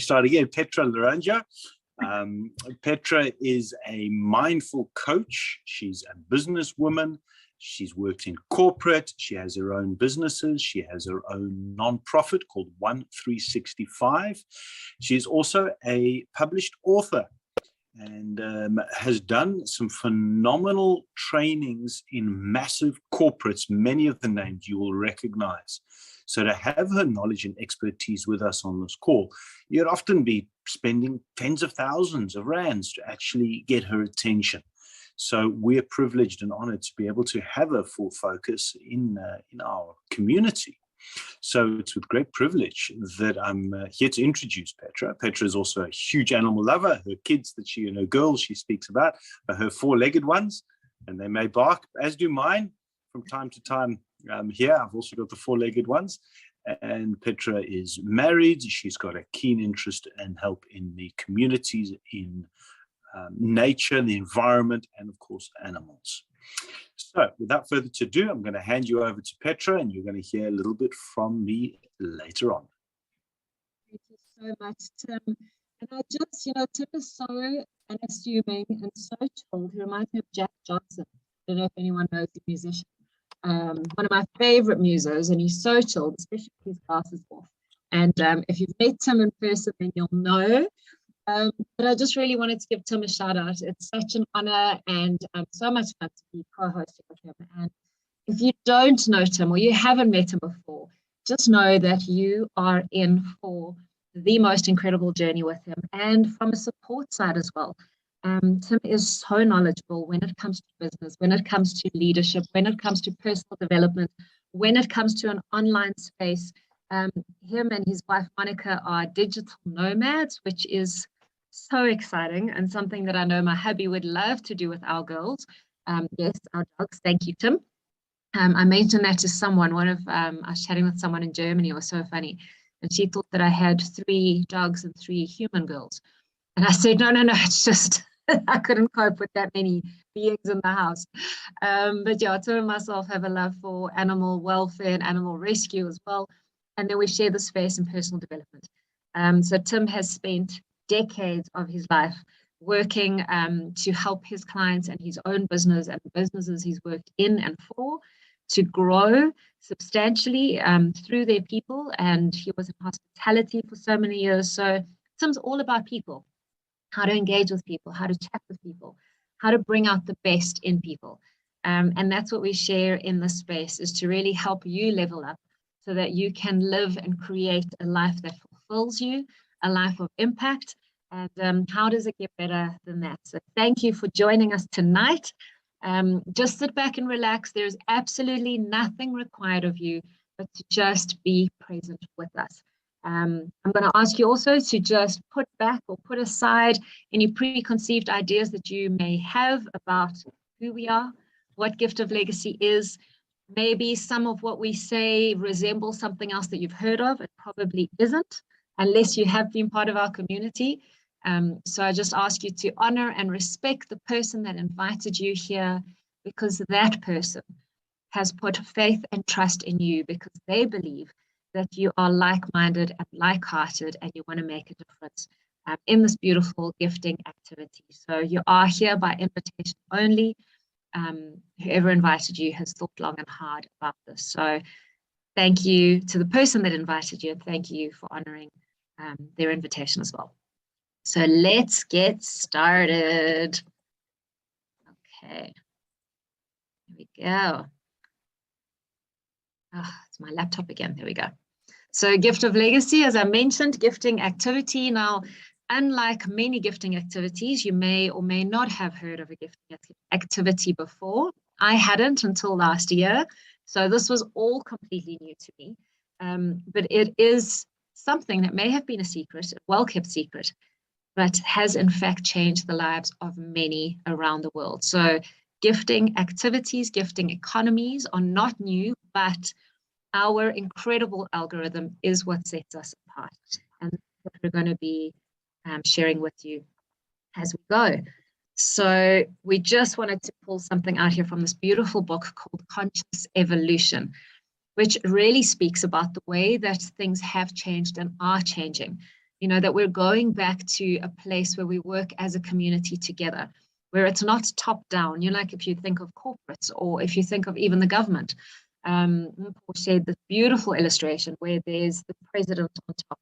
start again. Petra Laranja. Petra is a mindful coach. She's a businesswoman. She's worked in corporate. She has her own businesses. She has her own nonprofit called 1365. She is also a published author and has done some phenomenal trainings in massive corporates, many of the names you will recognize. So to have her knowledge and expertise with us on this call, you'd often be spending tens of thousands of rands to actually get her attention. So we're privileged and honored to be able to have a full focus in our community. So it's with great privilege that I'm here to introduce Petra. Petra is also a huge animal lover. Her kids that she and her girls she speaks about are her four-legged ones, and they may bark, as do mine from time to time. Here, I've also got the four-legged ones. And Petra is married. She's got a keen interest and help in the communities, in nature, the environment, and of course, animals. So without further ado, I'm going to hand you over to Petra, and you're going to hear a little bit from me later on. Thank you so much, Tim. And I just, Tim is so unassuming and so chilled. He reminds me of Jack Johnson. I don't know if anyone knows the musician. One of my favorite musos, and he's so chilled, especially with his glasses off. And if you've met Tim in person, then you'll know. But I just really wanted to give Tim a shout out. It's such an honor and so much fun to be co-hosting with him. And if you don't know Tim or you haven't met him before, just know that you are in for the most incredible journey with him, and from a support side as well. Tim is so knowledgeable when it comes to business, when it comes to leadership, when it comes to personal development, when it comes to an online space. Him and his wife Monica are digital nomads, which is so exciting and something that I know my hubby would love to do with our girls. Yes, our dogs. Thank you, Tim. I mentioned that to someone. I was chatting with someone in Germany. It was so funny. And she thought that I had 3 dogs and 3 human girls. And I said, no, it's just, I couldn't cope with that many beings in the house. But yeah, Tim and myself have a love for animal welfare and animal rescue as well. And then we share the space in personal development. So Tim has spent decades of his life working to help his clients and his own business and the businesses he's worked in and for to grow substantially through their people. And he was in hospitality for so many years. So Tim's all about people, how to engage with people, how to chat with people, how to bring out the best in people. And that's what we share in this space, is to really help you level up so that you can live and create a life that fulfills you, a life of impact. And how does it get better than that? So thank you for joining us tonight. Just sit back and relax. There's absolutely nothing required of you but to just be present with us. I'm going to ask you also to just put back or put aside any preconceived ideas that you may have about who we are, what Gift of Legacy is. Maybe some of what we say resembles something else that you've heard of. It probably isn't, unless you have been part of our community. So I just ask you to honor and respect the person that invited you here, because that person has put faith and trust in you because they believe that you are like-minded and like-hearted and you want to make a difference in this beautiful gifting activity. So you are here by invitation only. Whoever invited you has thought long and hard about this. So thank you to the person that invited you, and thank you for honoring their invitation as well. So let's get started. Okay, here we go. It's my laptop again. There we go. So Gift of Legacy, as I mentioned, gifting activity. Now, unlike many gifting activities, you may or may not have heard of a gifting activity before. I hadn't until last year. So this was all completely new to me. But it is something that may have been a secret, a well-kept secret, but has in fact changed the lives of many around the world. So gifting activities, gifting economies are not new, but our incredible algorithm is what sets us apart. And that's what we're going to be sharing with you as we go. So we just wanted to pull something out here from this beautiful book called Conscious Evolution, which really speaks about the way that things have changed and are changing. that we're going back to a place where we work as a community together, where it's not top down. Like if you think of corporates, or if you think of even the government. Paul shared this beautiful illustration where there's the president on top,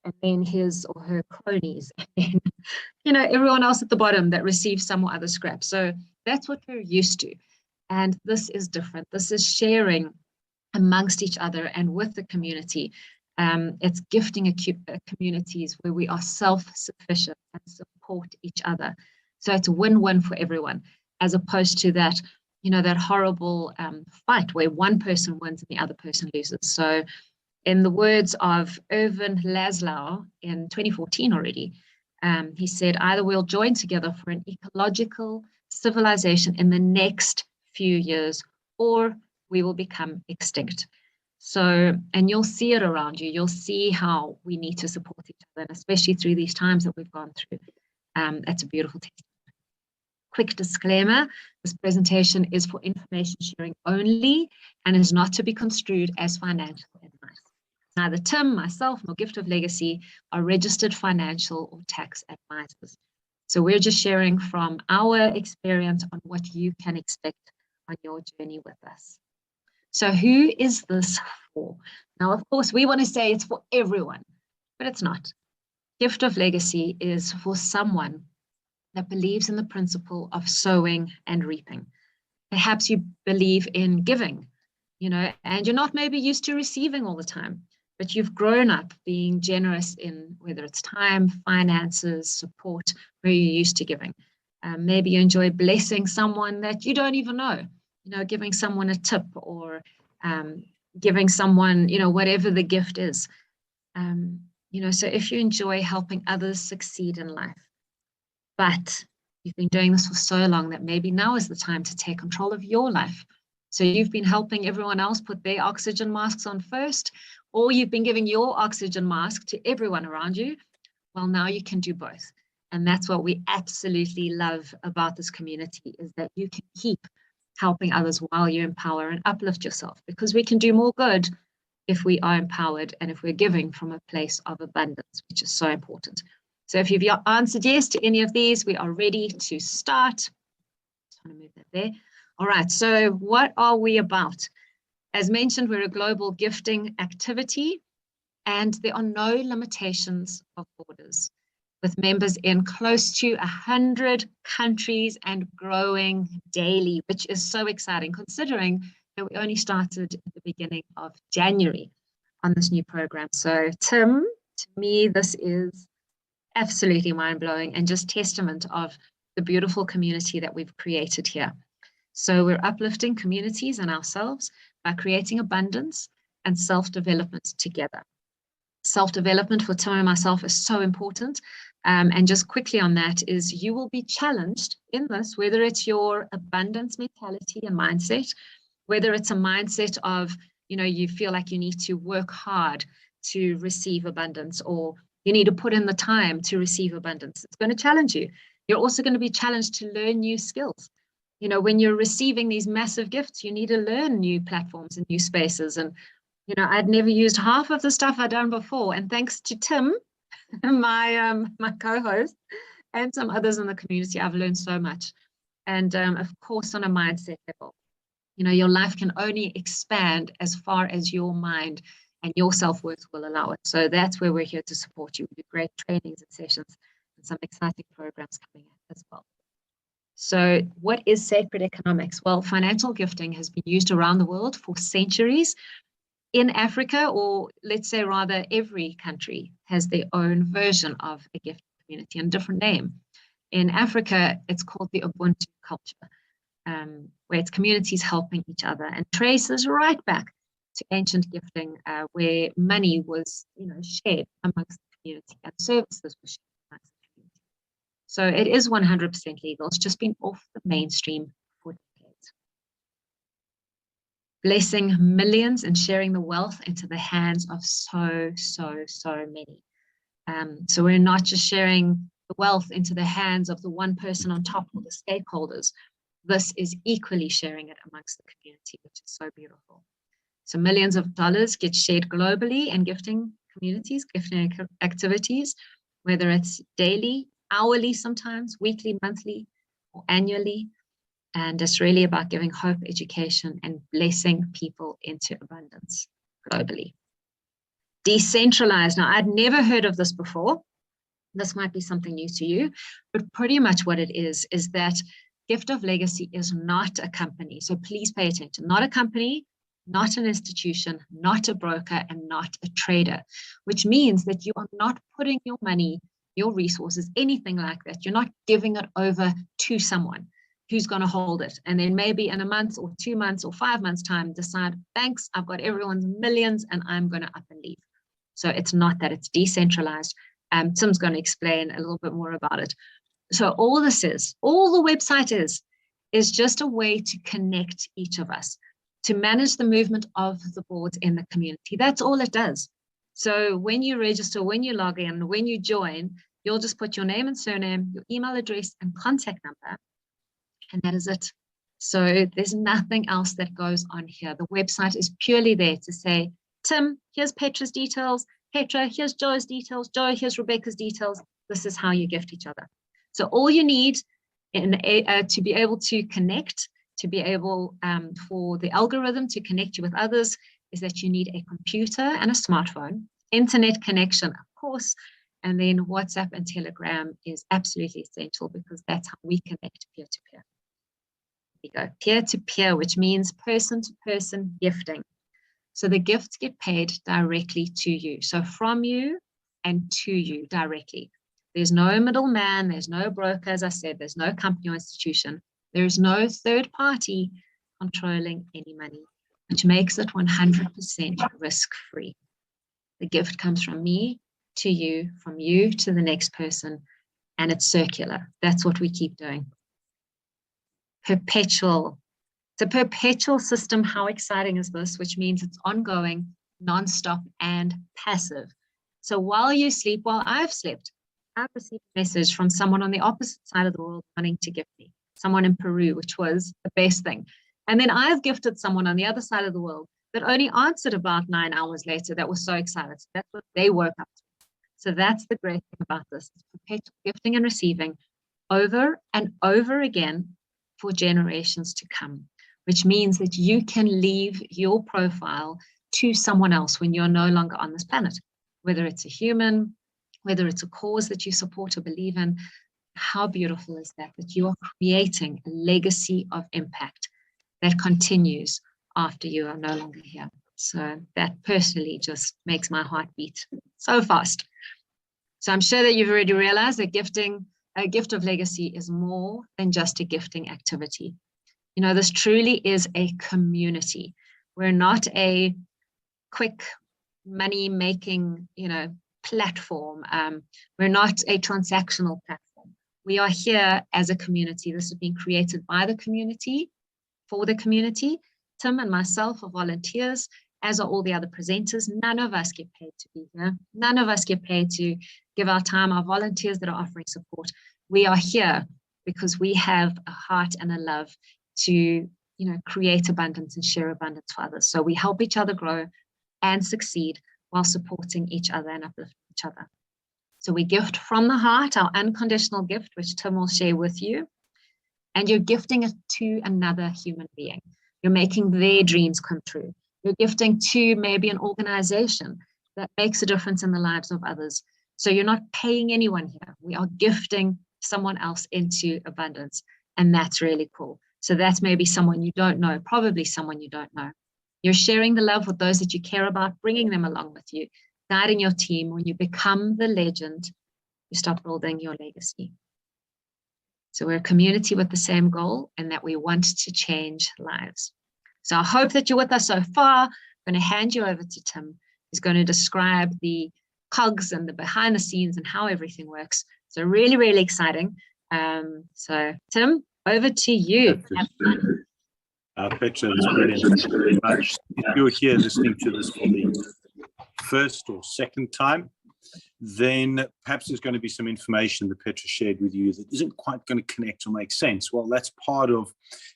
and then his or her cronies, and then, everyone else at the bottom that receives some or other scrap. So that's what we're used to. And this is different. This is sharing amongst each other and with the community. It's gifting communities where we are self-sufficient and support each other. So it's a win-win for everyone, as opposed to that, that horrible fight where one person wins and the other person loses. So in the words of Erwin Laszlo in 2014 already, he said, either we'll join together for an ecological civilization in the next few years, or we will become extinct. So, and you'll see it around you. You'll see how we need to support each other, and especially through these times that we've gone through. That's a beautiful testament. Quick disclaimer, this presentation is for information sharing only and is not to be construed as financial advice. Neither Tim, myself, nor Gift of Legacy are registered financial or tax advisors. So we're just sharing from our experience on what you can expect on your journey with us. So who is this for? Now, of course, we want to say it's for everyone, but it's not. Gift of Legacy is for someone that believes in the principle of sowing and reaping. Perhaps you believe in giving, and you're not maybe used to receiving all the time, but you've grown up being generous in whether it's time, finances, support, where you're used to giving. Maybe you enjoy blessing someone that you don't even know, giving someone a tip, or giving someone, whatever the gift is. So if you enjoy helping others succeed in life, but you've been doing this for so long that maybe now is the time to take control of your life. So you've been helping everyone else put their oxygen masks on first, or you've been giving your oxygen mask to everyone around you. Well, now you can do both. And that's what we absolutely love about this community, is that you can keep helping others while you empower and uplift yourself, because we can do more good if we are empowered and if we're giving from a place of abundance, which is so important. So if you've answered yes to any of these, we are ready to start. Just want to move that there. All right, so what are we about? As mentioned, we're a global gifting activity, and there are no limitations of borders, with members in close to 100 countries and growing daily, which is so exciting considering that we only started at the beginning of January on this new program. So Tim, to me, this is absolutely mind-blowing and just testament of the beautiful community that we've created here. So we're uplifting communities and ourselves by creating abundance and self-development together. Self-development for Tim and myself is so important. And just quickly on that is, you will be challenged in this, whether it's your abundance mentality and mindset, whether it's a mindset of, you feel like you need to work hard to receive abundance, or you need to put in the time to receive abundance. It's going to challenge you. You're also going to be challenged to learn new skills. When you're receiving these massive gifts, you need to learn new platforms and new spaces. And, I'd never used half of the stuff I'd done before. And thanks to Tim, my co-host, and some others in the community, I've learned so much. And of course, on a mindset level, your life can only expand as far as your mind and your self-worth will allow it. So that's where we're here to support you. We do great trainings and sessions and some exciting programs coming in as well. So what is sacred economics? Well, financial gifting has been used around the world for centuries. In Africa, or let's say rather every country, has their own version of a gift community and a different name. In Africa, it's called the Ubuntu culture, where it's communities helping each other, and traces right back to ancient gifting, where money was, shared amongst the community and services were shared amongst the community. So it is 100% legal. It's just been off the mainstream for decades. Blessing millions and sharing the wealth into the hands of so many. So we're not just sharing the wealth into the hands of the one person on top or the stakeholders. This is equally sharing it amongst the community, which is so beautiful. So millions of dollars get shared globally, and gifting communities, gifting activities, whether it's daily, hourly, sometimes weekly, monthly, or annually. And it's really about giving hope, education, and blessing people into abundance globally. Decentralized. Now, I'd never heard of this before. This might be something new to you, but pretty much what it is that Gift of Legacy is not a company. So please pay attention. Not a company, not an institution, not a broker, and not a trader, which means that you are not putting your money, your resources, anything like that. You're not giving it over to someone who's going to hold it. And then maybe in a month or 2 months or 5 months time, decide, thanks, I've got everyone's millions and I'm going to up and leave. So it's not that, it's decentralized. Tim's going to explain a little bit more about it. So all this is, all the website is just a way to connect each of us, to manage the movement of the boards in the community. That's all it does. So when you register, when you log in, when you join, you'll just put your name and surname, your email address and contact number, and that is it. So there's nothing else that goes on here. The website is purely there to say, Tim, here's Petra's details. Petra, here's Joe's details. Joe, here's Rebecca's details. This is how you gift each other. So all you need to be able to connect, to be able for the algorithm to connect you with others, is that you need a computer and a smartphone, internet connection, of course, and then WhatsApp and Telegram is absolutely essential because that's how we connect peer-to-peer. We go peer-to-peer, which means person-to-person gifting. So the gifts get paid directly to you. So from you and to you directly. There's no middleman, there's no broker, as I said, there's no company or institution. There is no third party controlling any money, which makes it 100% risk-free. The gift comes from me to you, from you to the next person, and it's circular. That's what we keep doing. Perpetual. It's a perpetual system. How exciting is this? Which means it's ongoing, non-stop, and passive. So while you sleep, while I've slept, I've received a message from someone on the opposite side of the world wanting to gift me, someone in Peru, which was the best thing. And then I've gifted someone on the other side of the world that only answered about 9 hours later that was so excited. So that's what they woke up to. So that's the great thing about this. It's perpetual gifting and receiving over and over again for generations to come, which means that you can leave your profile to someone else when you're no longer on this planet, whether it's a human, whether it's a cause that you support or believe in. How beautiful is that, that you are creating a legacy of impact that continues after you are no longer here. So that personally just makes my heart beat so fast. So I'm sure that you've already realized that a gift of legacy is more than just a gifting activity. You know, this truly is a community. We're not a quick money-making, platform. We're not a transactional platform. We are here as a community. This has been created by the community, for the community. Tim and myself are volunteers, as are all the other presenters. None of us get paid to be here. None of us get paid to give our time, our volunteers that are offering support. We are here because we have a heart and a love to, create abundance and share abundance for others. So we help each other grow and succeed while supporting each other and uplifting each other. So we gift from the heart, our unconditional gift, which Tim will share with you. And you're gifting it to another human being. You're making their dreams come true. You're gifting to maybe an organization that makes a difference in the lives of others. So you're not paying anyone here. We are gifting someone else into abundance. And that's really cool. So that's maybe someone you don't know, probably someone you don't know. You're sharing the love with those that you care about, bringing them along with you, guiding your team. When you become the legend, you start building your legacy. So we're a community with the same goal, and that we want to change lives. So I hope that you're with us so far. I'm going to hand you over to Tim, who's going to describe the cogs and the behind the scenes and how everything works. So really, really exciting. So Tim, over to you. Petra, that's brilliant. Thank you very much. If you're here listening to this for the first or second time, then perhaps there's going to be some information that Petra shared with you that isn't quite going to connect or make sense. Well, that's part of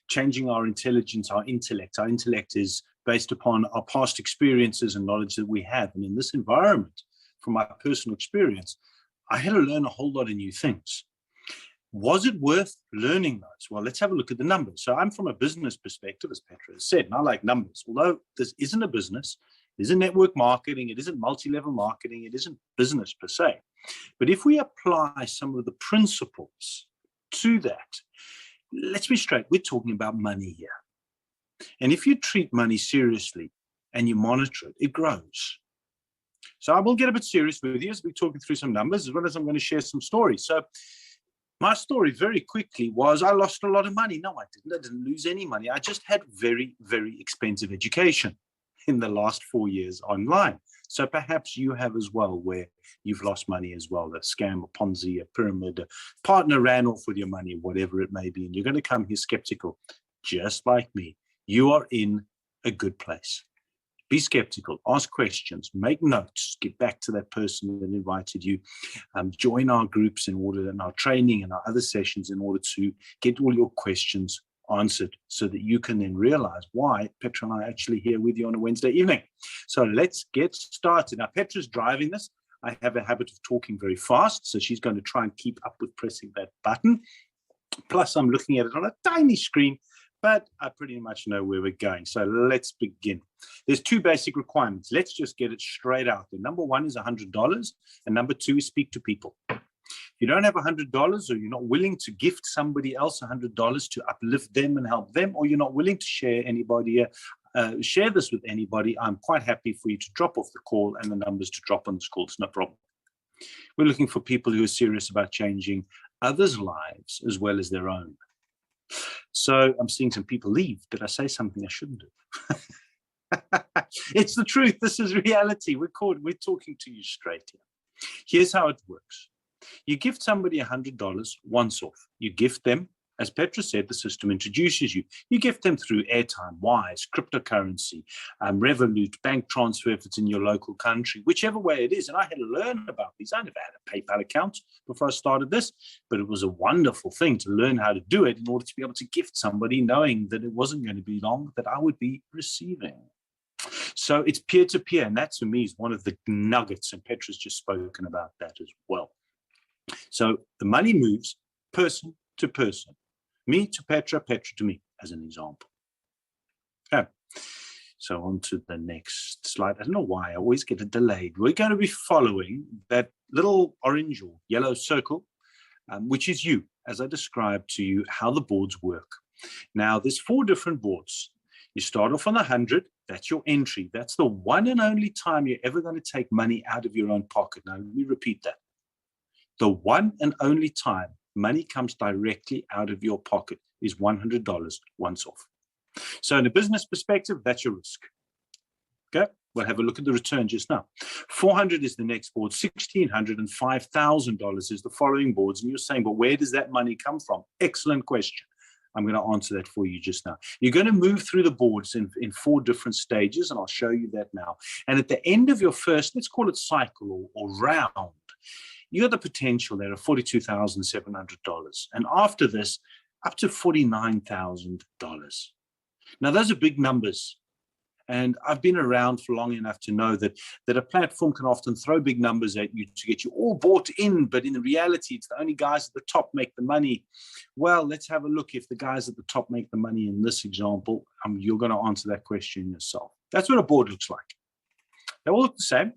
changing our intelligence, our intellect. Our intellect is based upon our past experiences and knowledge that we have. And in this environment, from my personal experience, I had to learn a whole lot of new things. Was it worth learning those? Well, let's have a look at the numbers. So I'm from a business perspective, as Petra has said, and I like numbers. Although this isn't a business, it isn't network marketing, it isn't multi-level marketing, it isn't business per se. But if we apply some of the principles to that, let's be straight, we're talking about money here. And if you treat money seriously and you monitor it, it grows. So I will get a bit serious with you as we're talking through some numbers, as well as I'm going to share some stories. So my story very quickly was I lost a lot of money. No, I didn't lose any money. I just had very, very expensive education in the last 4 years online. So perhaps you have as well, where you've lost money as well, a scam, a Ponzi, a pyramid, a partner ran off with your money, whatever it may be. And you're going to come here skeptical, just like me. You are in a good place. Be skeptical, ask questions, make notes, get back to that person that invited you, join our groups in order, and our training and our other sessions in order to get all your questions answered so that you can then realize why Petra and I are actually here with you on a Wednesday evening. So let's get started. Now, Petra's driving this. I have a habit of talking very fast, so she's going to try and keep up with pressing that button. Plus, I'm looking at it on a tiny screen, but I pretty much know where we're going. So let's begin. There's two basic requirements. Let's just get it straight out there. Number one is $100, and number two is speak to people. If you don't have $100, or you're not willing to gift somebody else $100 to uplift them and help them, or you're not willing to share this with anybody, I'm quite happy for you to drop off the call and the numbers to drop on this call. It's no problem. We're looking for people who are serious about changing others' lives as well as their own. So I'm seeing some people leave. Did I say something I shouldn't do? It's the truth. This is reality. We're talking to you straight here. Here's how it works. You gift somebody $100 once off. You gift them, as Petra said, the system introduces you. You gift them through airtime, Wise, cryptocurrency, Revolut, bank transfer if it's in your local country, whichever way it is. And I had to learn about these. I never had a PayPal account before I started this, but it was a wonderful thing to learn how to do it in order to be able to gift somebody, knowing that it wasn't going to be long that I would be receiving. So it's peer-to-peer, and that to me is one of the nuggets, and Petra's just spoken about that as well. So the money moves person to person, me to Petra, Petra to me, as an example. Okay. So on to the next slide. I don't know why I always get it delayed. We're going to be following that little orange or yellow circle, which is you, as I described to you how the boards work. Now, there's 4 different boards. You start off on 100. That's your entry. That's the one and only time you're ever going to take money out of your own pocket. Now, let me repeat that. The one and only time money comes directly out of your pocket is $100 once off. So in a business perspective, that's your risk. Okay, we'll have a look at the return just now. 400 is the next board, 1,600 and $5,000 is the following boards. And you're saying, but where does that money come from? Excellent question. I'm going to answer that for you just now. You're going to move through the boards in 4 different stages, and I'll show you that now. And at the end of your first, let's call it cycle or round, you got the potential there of $42,700. And after this, up to $49,000. Now, those are big numbers. And I've been around for long enough to know that a platform can often throw big numbers at you to get you all bought in. But in reality, it's the only guys at the top make the money. Well, let's have a look. If the guys at the top make the money in this example, you're going to answer that question yourself. That's what a board looks like. They all look the same.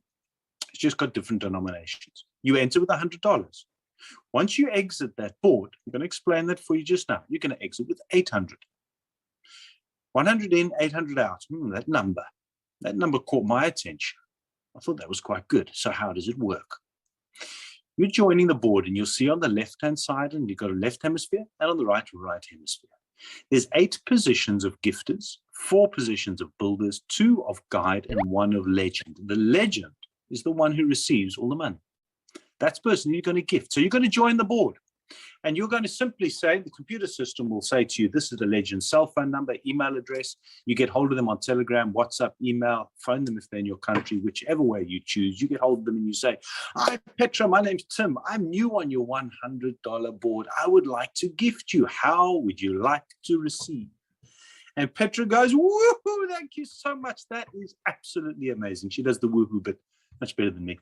It's just got different denominations. You enter with $100. Once you exit that board, I'm going to explain that for you just now. You're going to exit with 800. 100 in, 800 out. That number caught my attention. I thought that was quite good. So how does it work? You're joining the board, and you'll see on the left-hand side, and you've got a left hemisphere, and on the right hemisphere. There's 8 positions of gifters, 4 positions of builders, 2 of guide, and 1 of legend. The legend is the one who receives all the money. That's the person you're going to gift. So you're going to join the board. And you're going to simply say, the computer system will say to you, this is the legend's cell phone number, email address. You get hold of them on Telegram, WhatsApp, email, phone them if they're in your country, whichever way you choose. You get hold of them and you say, hi, Petra, my name's Tim. I'm new on your $100 board. I would like to gift you. How would you like to receive? And Petra goes, woohoo, thank you so much. That is absolutely amazing. She does the woohoo bit much better than me.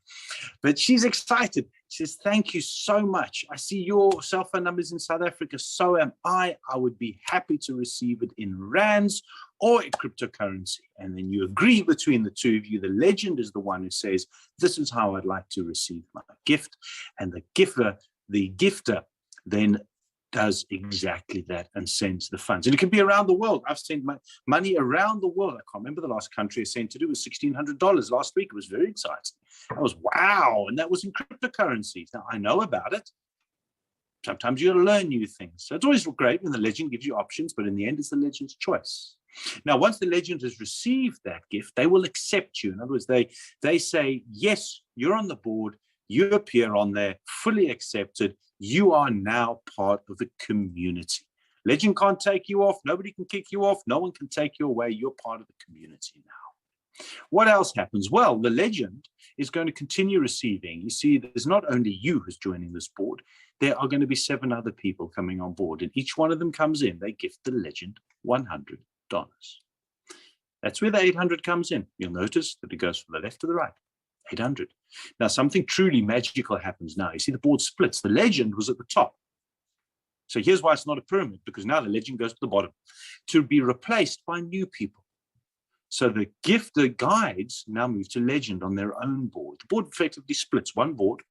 But she's excited. She says, thank you so much. I see your cell phone numbers in South Africa. So am I. I would be happy to receive it in rands or in cryptocurrency. And then you agree between the two of you. The legend is the one who says, this is how I'd like to receive my gift. And the gifter then does exactly that and sends the funds. And it can be around the world. I've sent my money around the world. I can't remember the last country I sent to do. It was $1,600 last week. It was very exciting. I was, wow. And that was in cryptocurrencies. Now, I know about it. Sometimes you got to learn new things. So it's always great when the legend gives you options, but in the end, it's the legend's choice. Now, once the legend has received that gift, they will accept you. In other words, they say, yes, you're on the board. You appear on there, fully accepted. You are now part of the community. Legend can't take you off. Nobody can kick you off. No one can take you away. You're part of the community now. What else happens? Well, the legend is going to continue receiving. You see, there's not only you who's joining this board. There are going to be 7 other people coming on board. And each one of them comes in. They gift the legend $100. That's where the 800 comes in. You'll notice that it goes from the left to the right. 800. Now, something truly magical happens now. You see, the board splits. The legend was at the top. So here's why it's not a pyramid, because now the legend goes to the bottom to be replaced by new people. So the guides now move to legend on their own board. The board effectively splits. One board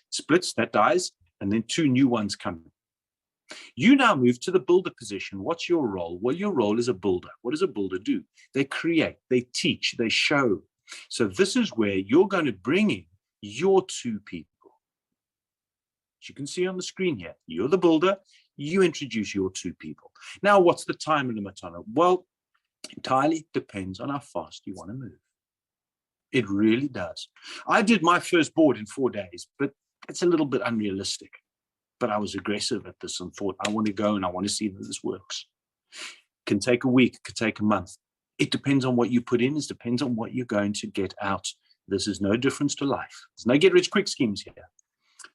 splits, that dies, and then 2 new ones come in. You now move to the builder position. What's your role? Well, your role is a builder. What does a builder do? They create, they teach, they show. So this is where you're going to bring in your 2 people. As you can see on the screen here, you're the builder, you introduce your 2 people. Now, what's the time limit on it? Well, entirely depends on how fast you want to move. It really does. I did my first board in 4 days, but it's a little bit unrealistic. But I was aggressive at this and thought, I want to go and I want to see that this works. It can take a week, it could take a month. It depends on what you put in. It depends on what you're going to get out. This is no difference to life. There's no get-rich-quick schemes here.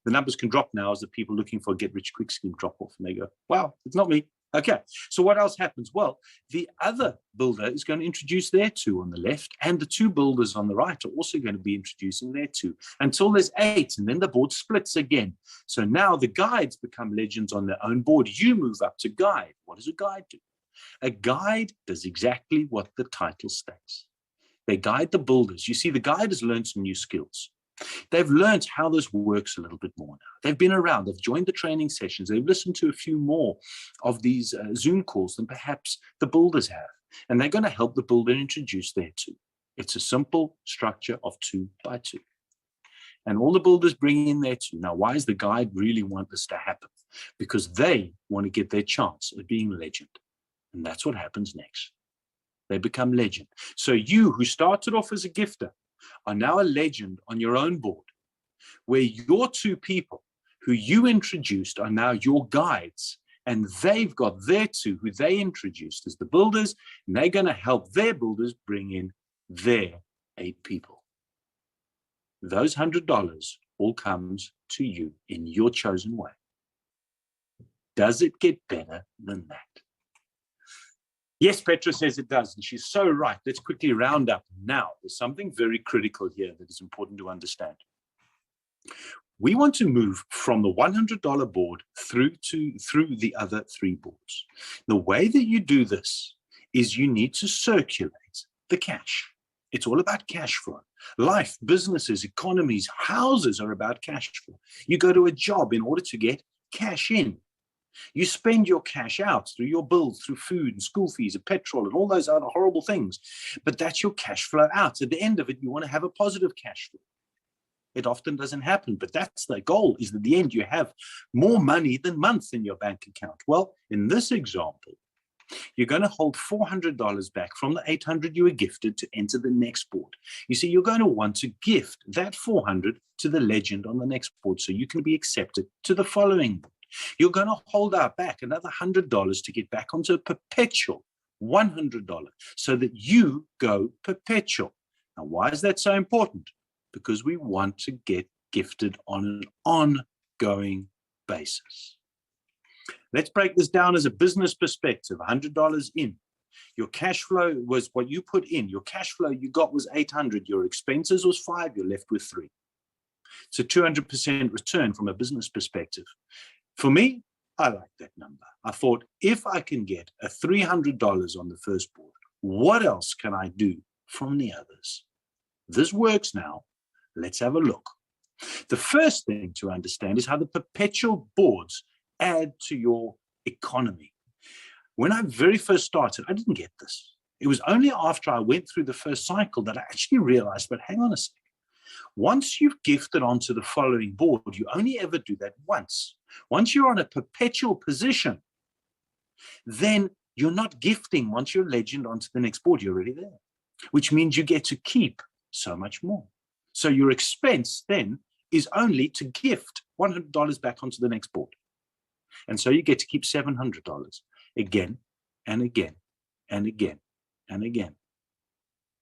The numbers can drop now as the people looking for a get-rich-quick scheme drop off, and they go, wow, it's not me. Okay, so what else happens? Well, the other builder is going to introduce their 2 on the left, and the 2 builders on the right are also going to be introducing their 2 until there's 8, and then the board splits again. So now the guides become legends on their own board. You move up to guide. What does a guide do? A guide does exactly what the title states. They guide the builders. You see, the guide has learned some new skills. They've learned how this works a little bit more now. They've been around. They've joined the training sessions. They've listened to a few more of these Zoom calls than perhaps the builders have. And they're going to help the builder introduce their 2. It's a simple structure of 2 by 2. And all the builders bring in their 2. Now, why does the guide really want this to happen? Because they want to get their chance of being legend. And that's what happens next. They become legend. So you, who started off as a gifter, are now a legend on your own board, where your 2 people who you introduced are now your guides, and they've got their 2 who they introduced as the builders, and they're going to help their builders bring in their 8 people. Those $100 all comes to you in your chosen way. Does it get better than that? Yes, Petra says it does, and she's so right. Let's quickly round up. Now, there's something very critical here that is important to understand. We want to move from the $100 board through the other 3 boards. The way that you do this is you need to circulate the cash. It's all about cash flow. Life, businesses, economies, houses are about cash flow. You go to a job in order to get cash in. You spend your cash out through your bills, through food and school fees and petrol and all those other horrible things. But that's your cash flow out. At the end of it, you want to have a positive cash flow. It often doesn't happen, but that's the goal, is that at the end you have more money than months in your bank account. Well, in this example, you're going to hold $400 back from the $800 you were gifted to enter the next board. You see, you're going to want to gift that $400 to the legend on the next board so you can be accepted to the following board. You're going to hold out back another $100 to get back onto a perpetual $100 so that you go perpetual. Now, why is that so important? Because we want to get gifted on an ongoing basis. Let's break this down as a business perspective. $100 in. Your cash flow was what you put in. Your cash flow you got was 800. Your expenses was 5. You're left with 3. It's a 200% return from a business perspective. For me, I like that number. I thought, if I can get a $300 on the first board, what else can I do from the others? This works now. Let's have a look. The first thing to understand is how the perpetual boards add to your economy. When I very first started, I didn't get this. It was only after I went through the first cycle that I actually realized, but hang on a second. Once you've gifted onto the following board, you only ever do that once. Once you're on a perpetual position, then you're not gifting once you're legend onto the next board. You're already there, which means you get to keep so much more. So your expense then is only to gift $100 back onto the next board. And so you get to keep $700 again and again and again and again.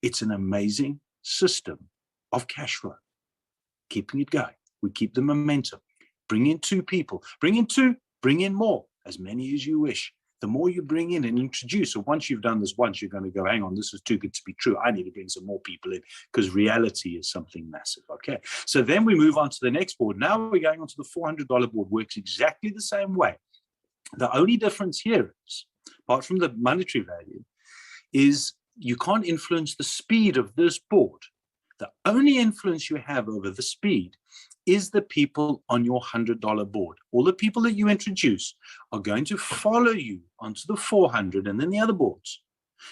It's an amazing system of cash flow. Keeping it going. We keep the momentum. Bring in 2 people. Bring in 2, bring in more, as many as you wish. The more you bring in and introduce, so once you've done this once, you're going to go, hang on, this is too good to be true. I need to bring some more people in, because reality is something massive. Okay. So then we move on to the next board. Now we're going on to the $400 board. Works exactly the same way. The only difference here is, apart from the monetary value, is you can't influence the speed of this board. The only influence you have over the speed is the people on your $100 board. All the people that you introduce are going to follow you onto the 400 and then the other boards.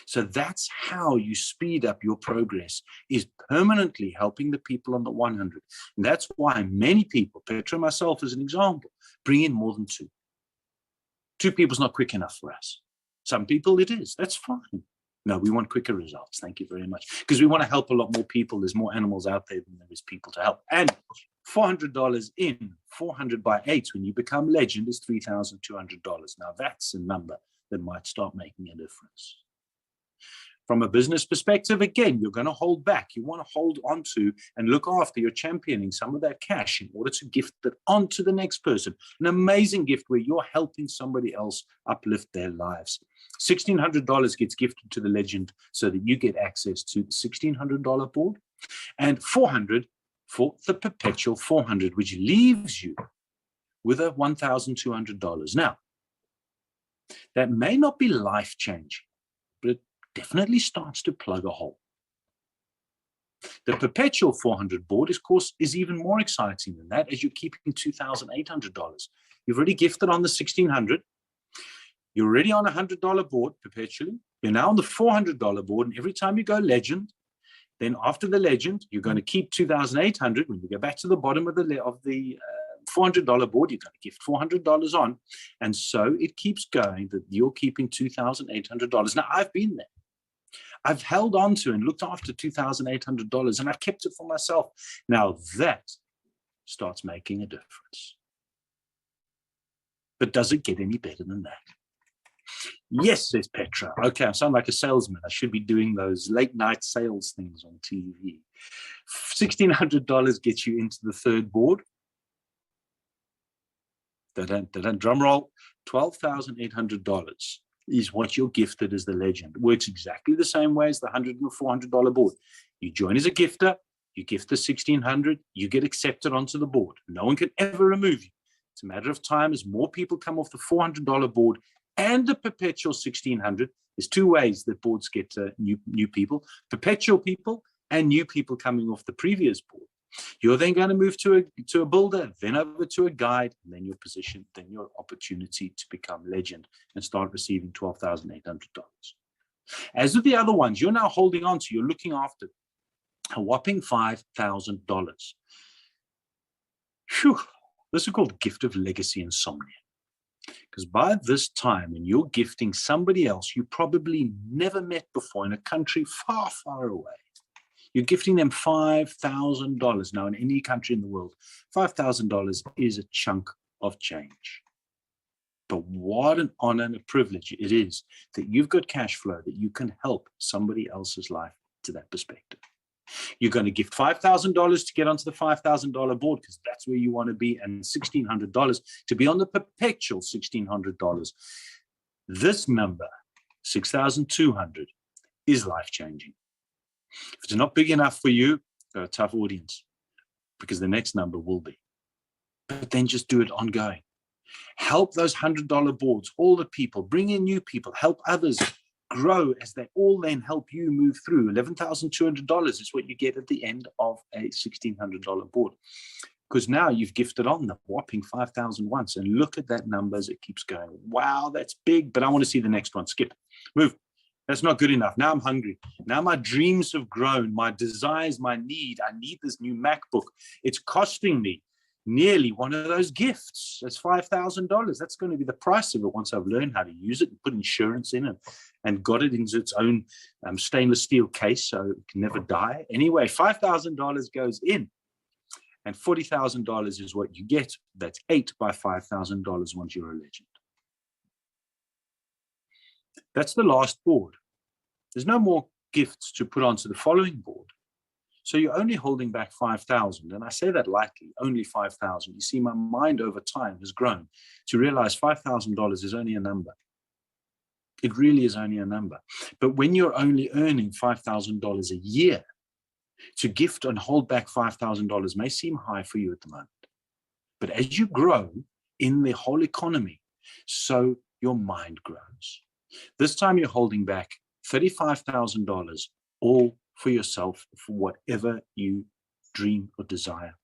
So that's how you speed up your progress, is permanently helping the people on the 100. And that's why many people, Petra and myself as an example, bring in more than 2. 2 people is not quick enough for us. Some people it is. That's fine. No, we want quicker results. Thank you very much. Because we want to help a lot more people. There's more animals out there than there is people to help. And $400 in, 400 by 8, when you become legend, is $3,200. Now that's a number that might start making a difference. From a business perspective, again, you're going to hold back. You want to hold on to and look after. You're championing some of that cash in order to gift it on to the next person. An amazing gift where you're helping somebody else uplift their lives. $1,600 gets gifted to the legend so that you get access to the $1,600 board, and $400 for the perpetual 400, which leaves you with a $1,200. Now, that may not be life-changing, but it definitely starts to plug a hole. The perpetual 400 board, of course, is even more exciting than that, as you're keeping $2,800. You've already gifted on the 1,600. You're already on a $100 board perpetually. You're now on the $400 board, and every time you go legend, then after the legend, you're going to keep 2,800. When you go back to the bottom of the $400 board, you're going to gift $400 on, and so it keeps going that you're keeping $2,800. Now, I've been there. I've held on to and looked after $2,800, and I've kept it for myself. Now that starts making a difference. But does it get any better than that? Yes, says Petra. Okay, I sound like a salesman. I should be doing those late night sales things on TV. $1,600 gets you into the third board. Drum roll. $12,800 is what you're gifted as the legend. It works exactly the same way as the $100 and the $400 board. You join as a gifter, you gift the $1,600, you get accepted onto the board. No one can ever remove you. It's a matter of time as more people come off the $400 board and the perpetual 1,600. There's 2 ways that boards get new people: perpetual people and new people coming off the previous board. You're then going to move to a builder, then over to a guide, and then your position, then your opportunity to become legend and start receiving $12,800. As with the other ones, you're now holding on to, you're looking after a whopping $5,000. Phew, this is called gift of legacy insomnia. Because by this time, when you're gifting somebody else you probably never met before in a country far, far away, you're gifting them $5,000. Now, in any country in the world, $5,000 is a chunk of change. But what an honor and a privilege it is that you've got cash flow, that you can help somebody else's life to that perspective. You're going to gift $5,000 to get onto the $5,000 board because that's where you want to be, and $1,600 to be on the perpetual $1,600. This number 6,200 is life-changing. If it's not big enough for you, you've got a tough audience, because the next number will be. But then just do it ongoing. Help those $100 boards, all the people, bring in new people, help others grow as they all then help you move through. $11,200 is what you get at the end of a $1,600 board. Because now you've gifted on the whopping 5,000 once, and look at that number as it keeps going. Wow, that's big, but I want to see the next one. Skip, move. That's not good enough. Now I'm hungry. Now my dreams have grown, my desires, my need. I need this new MacBook. It's costing me nearly one of those gifts. That's $5,000. That's going to be the price of it once I've learned how to use it and put insurance in it and got it into its own stainless steel case so it can never die. Anyway, $5,000 goes in. And $40,000 is what you get. That's 8 by $5,000 once you're a legend. That's the last board. There's no more gifts to put onto the following board. So you're only holding back 5,000. And I say that lightly, only 5,000. You see, my mind over time has grown to realize $5,000 is only a number. It really is only a number. But when you're only earning $5,000 a year, to gift and hold back $5,000 may seem high for you at the moment. But as you grow in the whole economy, so your mind grows. This time you're holding back $35,000 all for yourself, for whatever you dream or desire.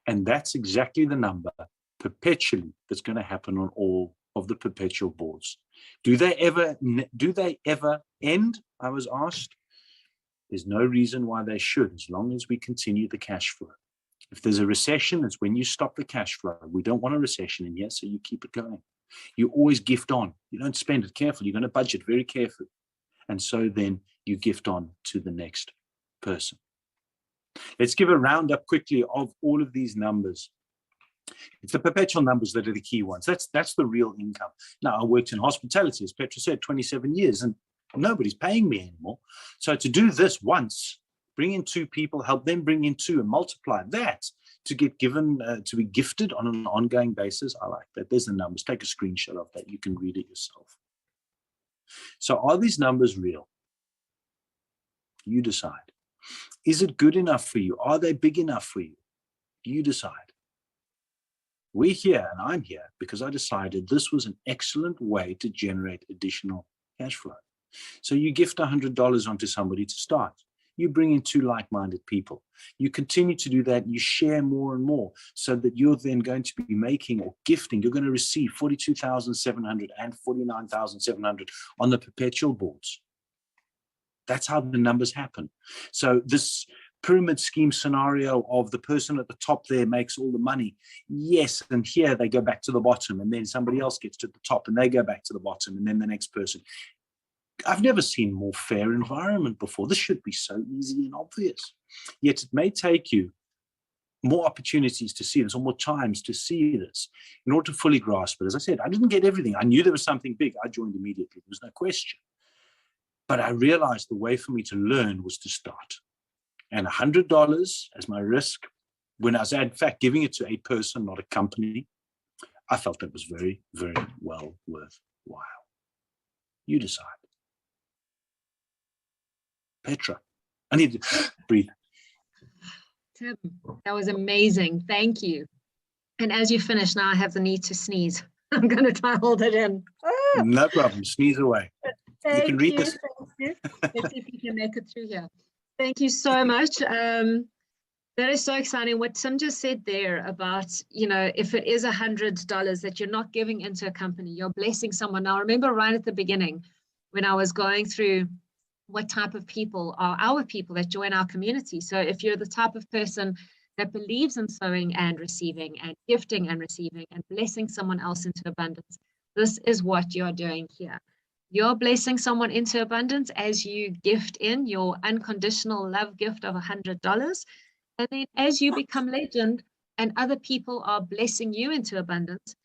And that's exactly the number perpetually that's going to happen on all of the perpetual boards. Do they ever end? I was asked. There's no reason why they should, as long as we continue the cash flow. If there's a recession, it's when you stop the cash flow. We don't want a recession in here, so you keep it going. You always gift on. You don't spend it carefully. You're going to budget very carefully. And so then you gift on to the next person. Let's give a roundup quickly of all of these numbers. It's the perpetual numbers that are the key ones. That's the real income. Now, I worked in hospitality, as Petra said, 27 years, and nobody's paying me anymore. So to do this once, bring in 2 people, help them bring in 2, and multiply that to get given, to be gifted on an ongoing basis. I like that. There's the numbers. Take a screenshot of that. You can read it yourself. So are these numbers real? You decide. Is it good enough for you? Are they big enough for you? You decide. We're here, and I'm here because I decided this was an excellent way to generate additional cash flow. So you gift $100 onto somebody to start. You bring in 2 like-minded people. You continue to do that. You share more and more so that you're then going to be making or gifting. You're going to receive $42,700 and $49,700 on the perpetual boards. That's how the numbers happen. So this pyramid scheme scenario of the person at the top there makes all the money. Yes, and here they go back to the bottom, and then somebody else gets to the top and they go back to the bottom, and then the next person. I've never seen more fair environment before. This should be so easy and obvious. Yet it may take you more opportunities to see this, or more times to see this, in order to fully grasp it. As I said, I didn't get everything. I knew there was something big. I joined immediately. There was no question. But I realized the way for me to learn was to start. And $100 as my risk, when I was in fact giving it to a person, not a company, I felt that was very, very well worthwhile. You decide. Petra, I need to breathe. Tim, that was amazing. Thank you. And as you finish, now I have the need to sneeze. I'm going to try and hold it in. Ah! No problem. Sneeze away. You can read this. Thank you. Let's see if we can make it through here. Thank you so much. That is so exciting. What Tim just said there about, if it is $100 that you're not giving into a company, you're blessing someone. Now, remember right at the beginning when I was going through what type of people are our people that join our community. So if you're the type of person that believes in sowing and receiving and gifting and receiving and blessing someone else into abundance, this is what you're doing here. You're blessing someone into abundance as you gift in your unconditional love gift of $100. And then as you become legend and other people are blessing you into abundance,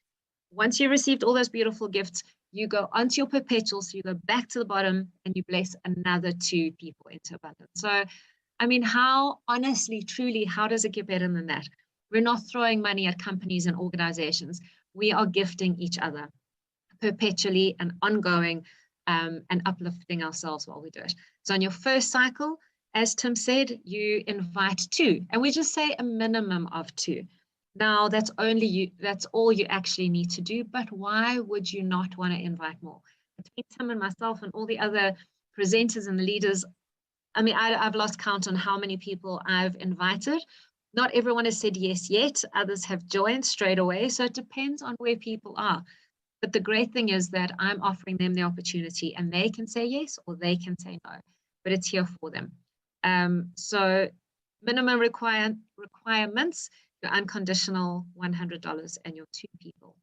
once you received all those beautiful gifts, you go onto your perpetual, so you go back to the bottom and you bless another 2 people into abundance. So, I mean, how honestly, truly, how does it get better than that? We're not throwing money at companies and organizations. We are gifting each other perpetually and ongoing and uplifting ourselves while we do it. So on your first cycle, as Tim said, you invite 2, and we just say a minimum of 2. Now that's all you actually need to do, but why would you not want to invite more? Between Tim and myself and all the other presenters and the leaders, I mean, I've lost count on how many people I've invited. Not everyone has said yes yet. Others have joined straight away. So it depends on where people are. But the great thing is that I'm offering them the opportunity, and they can say yes or they can say no, but it's here for them. So minimum requirements, your unconditional $100 and your 2 people.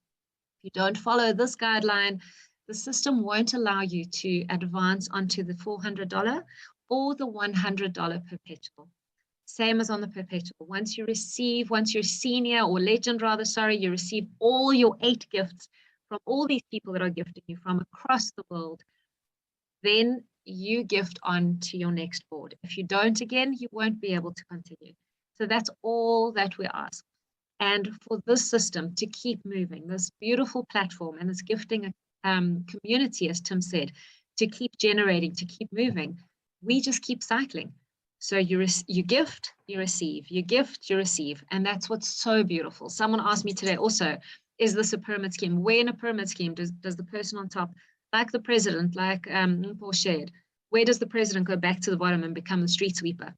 If you don't follow this guideline, the system won't allow you to advance onto the $400 or the $100 perpetual. Same as on the perpetual. Once you're senior or legend rather, you receive all your 8 gifts from all these people that are gifting you from across the world, then you gift on to your next board. If you don't again, you won't be able to continue. So that's all that we ask. And for this system to keep moving, this beautiful platform and this gifting community, as Tim said, to keep generating, to keep moving, we just keep cycling. So you gift, you receive, you gift, you receive. And that's what's so beautiful. Someone asked me today also, is this a pyramid scheme? Where in a pyramid scheme does the person on top, like the president, like Paul shared, where does the president go back to the bottom and become the street sweeper?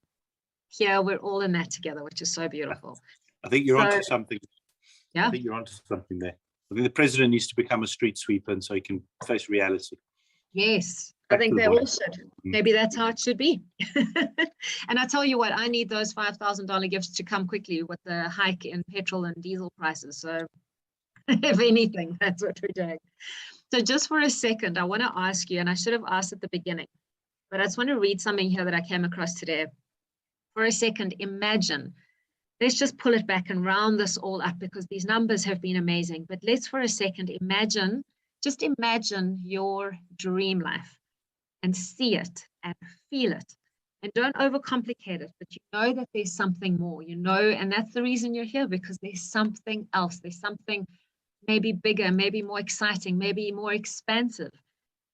Here, we're all in that together, which is so beautiful. I think you're onto something. Yeah. I think you're onto something there. I think the president needs to become a street sweeper, and so he can face reality. Yes, I think they all should. Maybe that's how it should be. And I tell you what, I need those $5,000 gifts to come quickly with the hike in petrol and diesel prices. So if anything, that's what we're doing. So just for a second, I want to ask you, and I should have asked at the beginning, but I just want to read something here that I came across today. For a second, imagine, let's just pull it back and round this all up because these numbers have been amazing. But let's for a second imagine, just imagine your dream life and see it and feel it. And don't overcomplicate it, but you know that there's something more, and that's the reason you're here, because there's something else. There's something maybe bigger, maybe more exciting, maybe more expansive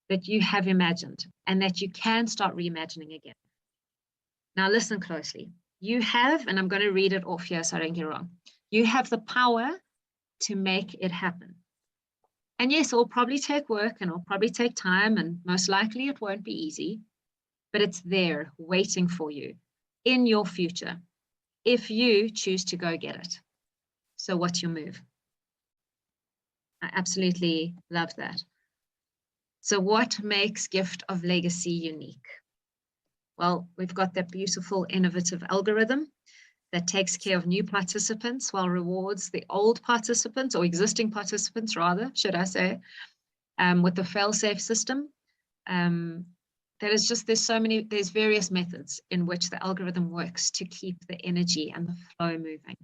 that you have imagined and that you can start reimagining again. Now listen closely. You have, and I'm going to read it off here so I don't get it wrong. You have the power to make it happen. And yes, it will probably take work and it'll probably take time, and most likely it won't be easy, but it's there waiting for you in your future if you choose to go get it. So what's your move? I absolutely love that. So what makes Gift of Legacy unique? Well, we've got that beautiful, innovative algorithm that takes care of new participants while rewards the old participants, or existing participants rather, should I say, with the fail-safe system. There's various methods in which the algorithm works to keep the energy and the flow moving.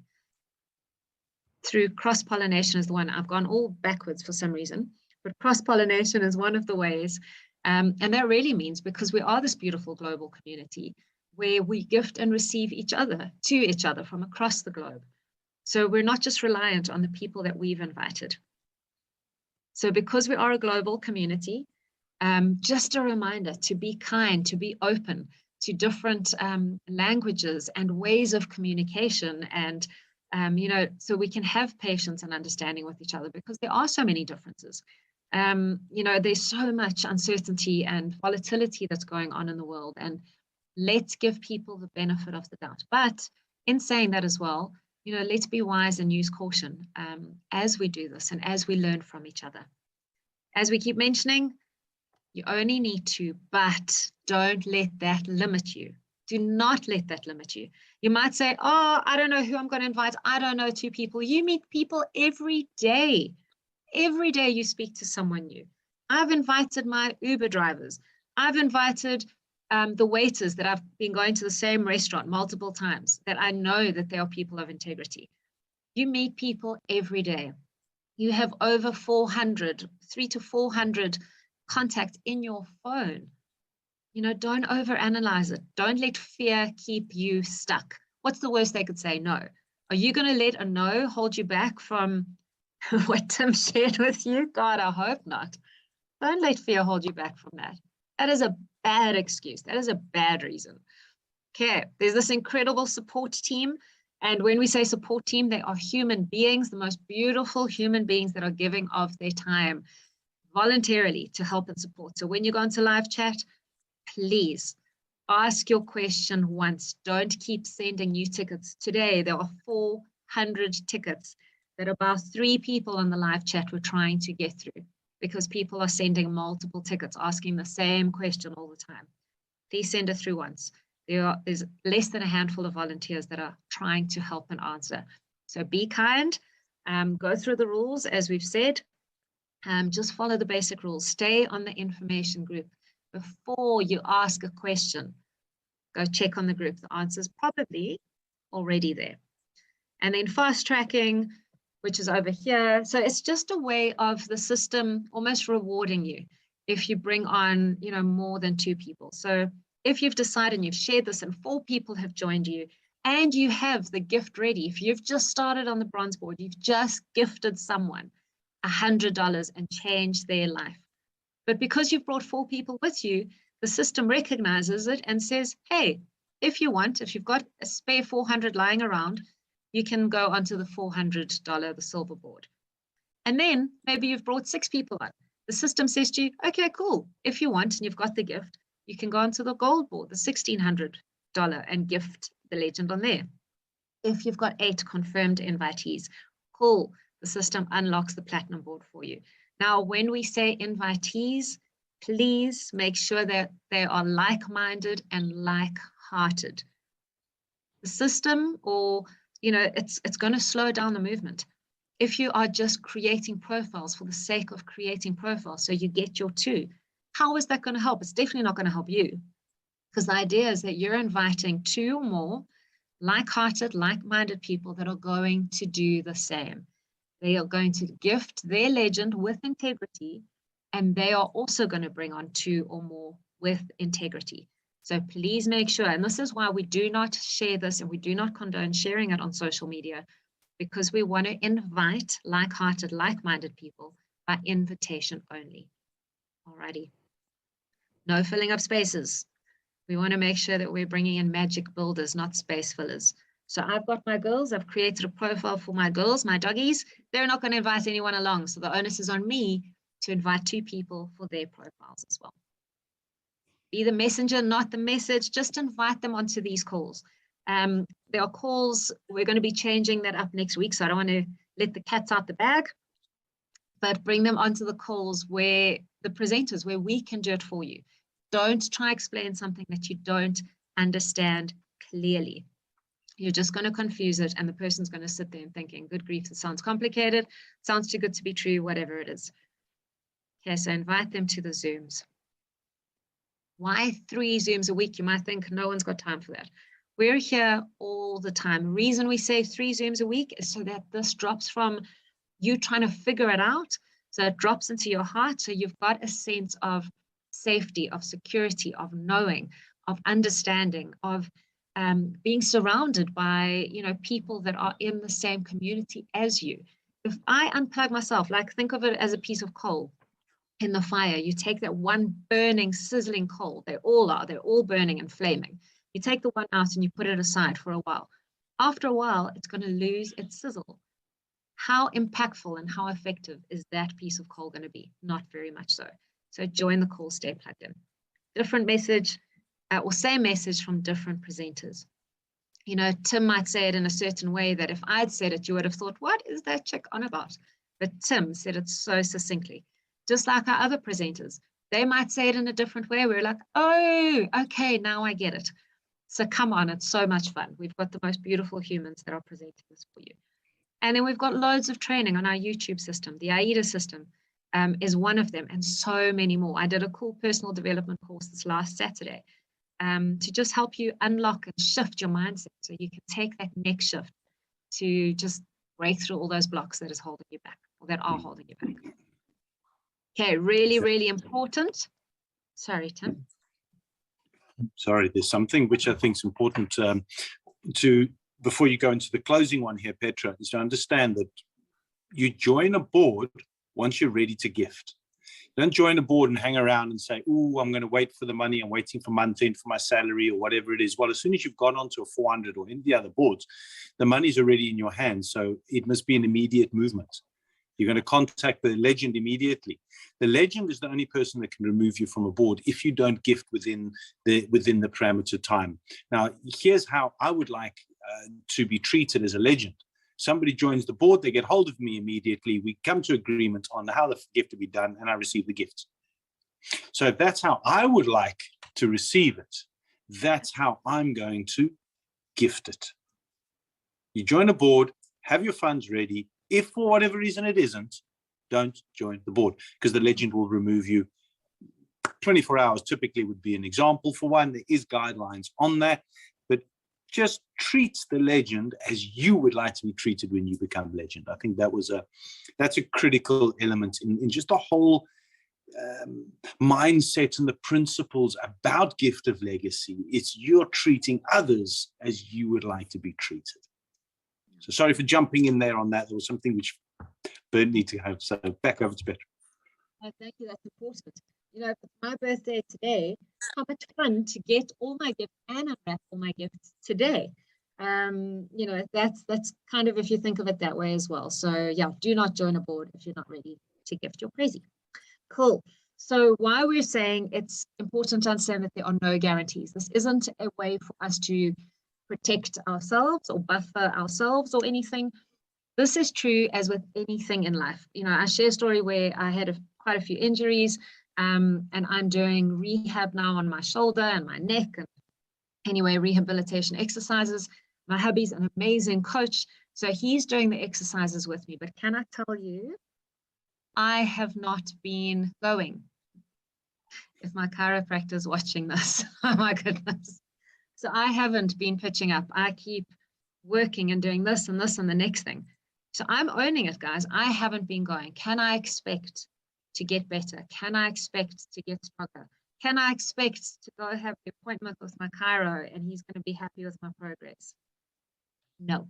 Through cross-pollination is the one. I've gone all backwards for some reason, but cross-pollination is one of the ways. And that really means, because we are this beautiful global community where we gift and receive to each other from across the globe. So we're not just reliant on the people that we've invited. So because we are a global community, just a reminder to be kind, to be open to different languages and ways of communication, and so we can have patience and understanding with each other, because there are so many differences. There's so much uncertainty and volatility that's going on in the world, and let's give people the benefit of the doubt. But in saying that as well, let's be wise and use caution as we do this and as we learn from each other. As we keep mentioning, you only need to, but don't let that limit you. Do not let that limit you. You might say, oh, I don't know who I'm going to invite. I don't know 2 people. You meet people every day. Every day you speak to someone new. I've invited my Uber drivers. I've invited the waiters that I've been going to the same restaurant multiple times, that I know that they are people of integrity. You meet people every day. You have over 300 to 400 contacts in your phone. Don't overanalyze it. Don't let fear keep you stuck. What's the worst they could say? No. Are you going to let a no hold you back from what Tim shared with you? God, I hope not. Don't let fear hold you back from that. That is a bad excuse. That is a bad reason. Okay, there's this incredible support team. And when we say support team, they are human beings, the most beautiful human beings that are giving of their time voluntarily to help and support. So when you go into live chat, please ask your question once. Don't keep sending new tickets. Today, there are 400 tickets that about 3 people on the live chat were trying to get through because people are sending multiple tickets, asking the same question all the time. Please send it through once. There's less than a handful of volunteers that are trying to help and answer. So be kind, go through the rules, as we've said, just follow the basic rules. Stay on the information group. Before you ask a question, go check on the group. The answer is probably already there. And then fast tracking, which is over here. So it's just a way of the system almost rewarding you if you bring on, more than 2 people. So if you've decided and you've shared this and 4 people have joined you and you have the gift ready, if you've just started on the bronze board, you've just gifted someone $100 and changed their life. But because you've brought 4 people with you, the system recognizes it and says, hey, if you've got a spare 400 lying around, you can go onto the $400, the silver board. And then maybe you've brought 6 people on. The system says to you, okay, cool. If you want and you've got the gift, you can go onto the gold board, the $1,600, and gift the legend on there. If you've got 8 confirmed invitees, cool. The system unlocks the platinum board for you. Now, when we say invitees, please make sure that they are like-minded and like-hearted. The system, it's going to slow down the movement. If you are just creating profiles for the sake of creating profiles, so you get your 2, how is that going to help? It's definitely not going to help you, because the idea is that you're inviting 2 or more like-hearted, like-minded people that are going to do the same. They are going to gift their legend with integrity, and they are also going to bring on 2 or more with integrity. So please make sure, and this is why we do not share this and we do not condone sharing it on social media, because we want to invite like-hearted, like-minded people by invitation only. Alrighty. No filling up spaces. We want to make sure that we're bringing in magic builders, not space fillers. So I've got my girls. I've created a profile for my girls, my doggies. They're not going to invite anyone along. So the onus is on me to invite 2 people for their profiles as well. Be the messenger, not the message. Just invite them onto these calls. There are calls. We're going to be changing that up next week. So I don't want to let the cats out the bag, but bring them onto the calls where the presenters, where we can do it for you. Don't try explain something that you don't understand clearly. You're just going to confuse it, and the person's going to sit there and thinking, good grief, this sounds complicated, sounds too good to be true, whatever it is. Okay, so invite them to the Zooms. Why 3 Zooms a week? You might think no one's got time for that. We're here all the time. The reason we say 3 Zooms a week is so that this drops from you trying to figure it out, so it drops into your heart, so you've got a sense of safety, of security, of knowing, of understanding, of being surrounded by, people that are in the same community as you. If I unplug myself, like think of it as a piece of coal in the fire, you take that one burning, sizzling coal, they're all burning and flaming. You take the one out and you put it aside for a while. After a while, it's going to lose its sizzle. How impactful and how effective is that piece of coal going to be? Not very much so. So join the call, stay plugged in. Different message or same message from different presenters. Tim might say it in a certain way that if I'd said it, you would have thought, what is that chick on about? But Tim said it so succinctly. Just like our other presenters, they might say it in a different way. We're like, oh, okay, now I get it. So come on, it's so much fun. We've got the most beautiful humans that are presenting this for you. And then we've got loads of training on our YouTube system. The AIDA system is one of them, and so many more. I did a cool personal development course this last Saturday to just help you unlock and shift your mindset so you can take that next shift to just break through all those blocks that is holding you back, or that are holding you back. Okay, really, really important. Sorry, Tim. Sorry, there's something which I think is important to, before you go into the closing one here, Petra, is to understand that you join a board once you're ready to gift. Don't join a board and hang around and say, oh, I'm going to wait for the money. I'm waiting for month end for my salary or whatever it is. Well, as soon as you've gone onto a 400 or any of the other boards, the money's already in your hands. So it must be an immediate movement. You're going to contact the legend immediately. The legend is the only person that can remove you from a board if you don't gift within the parameter time. Now, here's how I would like to be treated as a legend. Somebody joins the board, they get hold of me immediately. We come to agreement on how the gift to be done, and I receive the gift. So if that's how I would like to receive it, that's how I'm going to gift it. You join a board, have your funds ready. If for whatever reason it isn't, don't join the board, because the legend will remove you. 24 hours typically would be an example for one. There is guidelines on that, but just treat the legend as you would like to be treated when you become legend. I think that's a critical element in just the whole mindset and the principles about gift of legacy. It's you're treating others as you would like to be treated. So sorry for jumping in there on that. There was something which Bernd needed to have. So back over to Petra. Oh, thank you. That's important. You know, it's my birthday today. How much fun to get all my gifts and unwrap all my gifts today. You know, that's kind of, if you think of it that way as well. So yeah, do not join a board if you're not ready to gift your crazy. Cool. So why we're saying it's important to understand that there are no guarantees. This isn't a way for us to protect ourselves or buffer ourselves or anything. This is true as with anything in life. You know, I share a story where I had quite a few injuries, and I'm doing rehab now on my shoulder and my neck, and anyway, rehabilitation exercises. My hubby's an amazing coach, so he's doing the exercises with me. But can I tell you, I have not been going. If my chiropractor is watching this, oh my goodness. So I haven't been pitching up. I keep working and doing this and this and the next thing. So I'm owning it, guys. I haven't been going. Can I expect to get better? Can I expect to get stronger? Can I expect to go have the appointment with my chiro and he's going to be happy with my progress? No.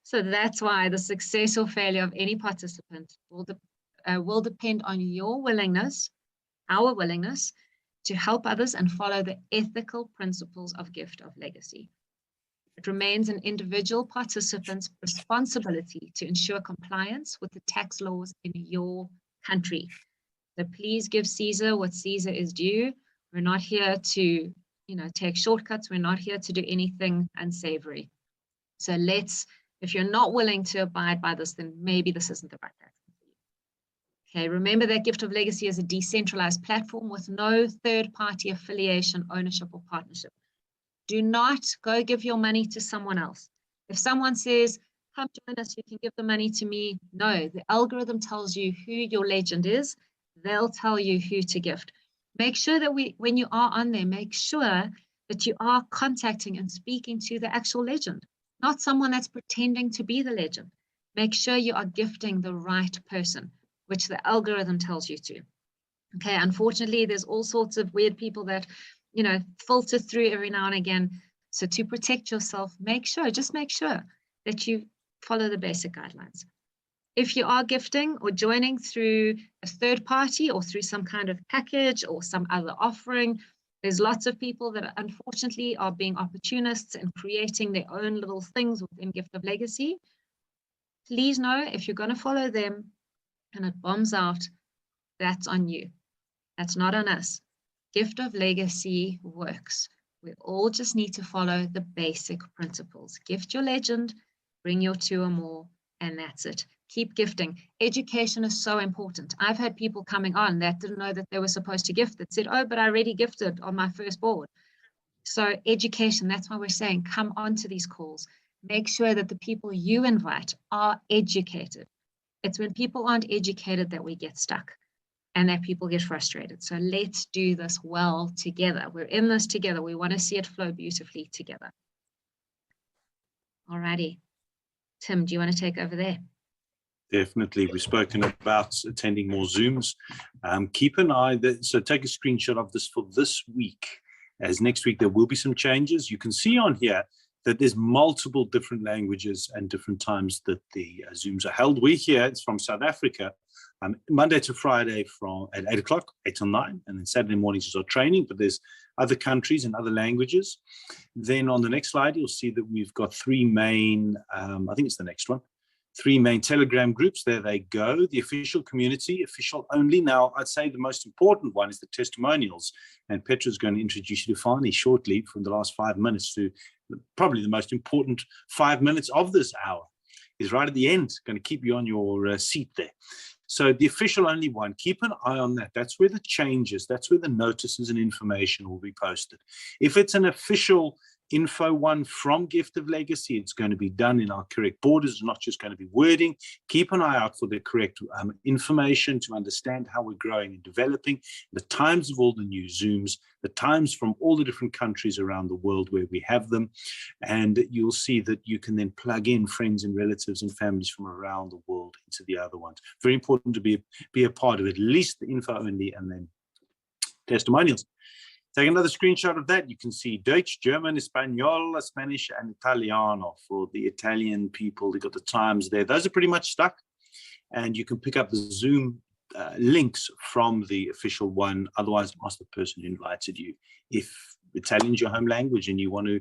So that's why the success or failure of any participant will depend on your willingness, our willingness, to help others and follow the ethical principles of gift of legacy. It remains an individual participant's responsibility to ensure compliance with the tax laws in your country. So please give Caesar what Caesar is due. We're not here to, take shortcuts. We're not here to do anything unsavory. So if you're not willing to abide by this, then maybe this isn't the right platform for you. Okay, remember that Gift of Legacy is a decentralized platform with no third-party affiliation, ownership, or partnership. Do not go give your money to someone else. If someone says, come join us, you can give the money to me. No, the algorithm tells you who your legend is. They'll tell you who to gift. Make sure that when you are on there, make sure that you are contacting and speaking to the actual legend, not someone that's pretending to be the legend. Make sure you are gifting the right person, which the algorithm tells you to. Okay, unfortunately, there's all sorts of weird people that, filter through every now and again. So to protect yourself, just make sure that you follow the basic guidelines. If you are gifting or joining through a third party or through some kind of package or some other offering, there's lots of people that unfortunately are being opportunists and creating their own little things within Gift of Legacy. Please know if you're going to follow them and it bombs out, that's on you. That's not on us. Gift of Legacy works. We all just need to follow the basic principles. Gift your legend, bring your 2 or more, and that's it. Keep gifting. Education is so important. I've had people coming on that didn't know that they were supposed to gift, that said, oh, but I already gifted on my first board. So education, that's why we're saying come onto these calls. Make sure that the people you invite are educated. It's when people aren't educated that we get stuck and that people get frustrated. So let's do this well together. We're in this together. We want to see it flow beautifully together. All righty. Tim, do you want to take over there? Definitely. We've spoken about attending more Zooms. Keep an eye, so take a screenshot of this for this week, as next week there will be some changes. You can see on here that there's multiple different languages and different times that the Zooms are held. We here, it's from South Africa, Monday to Friday at 8 o'clock, 8 till 9, and then Saturday mornings is our training, but there's other countries and other languages. Then on the next slide, you'll see that we've got three main, I think it's the next one, three main Telegram groups. There they go. The official community, official only. Now, I'd say the most important one is the testimonials. And Petra's going to introduce you to Fani shortly from the last 5 minutes to probably the most important 5 minutes of this hour. Is right at the end, going to keep you on your seat there. So the official only one, keep an eye on that. That's where the changes, that's where the notices and information will be posted. If it's an official info one from Gift of Legacy, it's going to be done in our correct borders. It's not just going to be wording. Keep an eye out for the correct information to understand how we're growing and developing, the times of all the new Zooms, the times from all the different countries around the world where we have them. And you'll see that you can then plug in friends and relatives and families from around the world into the other ones. Very important to be a part of it, at least the info only and then testimonials. Take another screenshot of that. You can see Dutch, German, Espanol, Spanish, and Italiano for the Italian people. They got the times there. Those are pretty much stuck. And you can pick up the Zoom links from the official one. Otherwise, ask the person who invited you. If Italian's your home language and you want to,